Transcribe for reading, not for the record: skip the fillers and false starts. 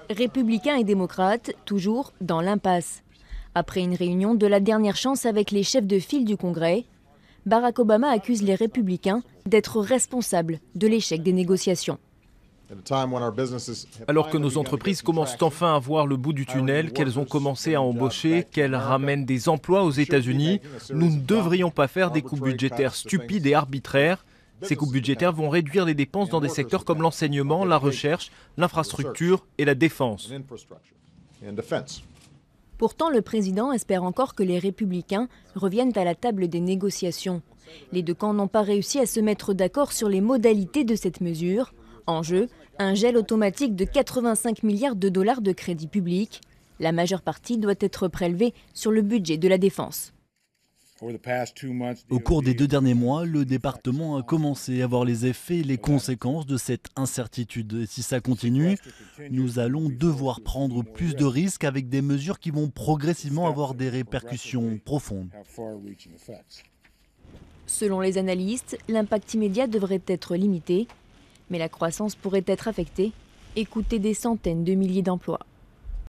Républicains et démocrates, toujours dans l'impasse. Après une réunion de la dernière chance avec les chefs de file du Congrès, Barack Obama accuse les républicains d'être responsables de l'échec des négociations. Alors que nos entreprises commencent enfin à voir le bout du tunnel, qu'elles ont commencé à embaucher, qu'elles ramènent des emplois aux États-Unis, nous ne devrions pas faire des coupes budgétaires stupides et arbitraires. Ces coupes budgétaires vont réduire les dépenses dans des secteurs comme l'enseignement, la recherche, l'infrastructure et la défense. Pourtant, le président espère encore que les républicains reviennent à la table des négociations. Les deux camps n'ont pas réussi à se mettre d'accord sur les modalités de cette mesure. En jeu, un gel automatique de 85 milliards de dollars de crédit public. La majeure partie doit être prélevée sur le budget de la défense. Au cours des 2 derniers mois, le département a commencé à voir les effets et les conséquences de cette incertitude. Et si ça continue, nous allons devoir prendre plus de risques avec des mesures qui vont progressivement avoir des répercussions profondes. Selon les analystes, l'impact immédiat devrait être limité, mais la croissance pourrait être affectée et coûter des centaines de milliers d'emplois.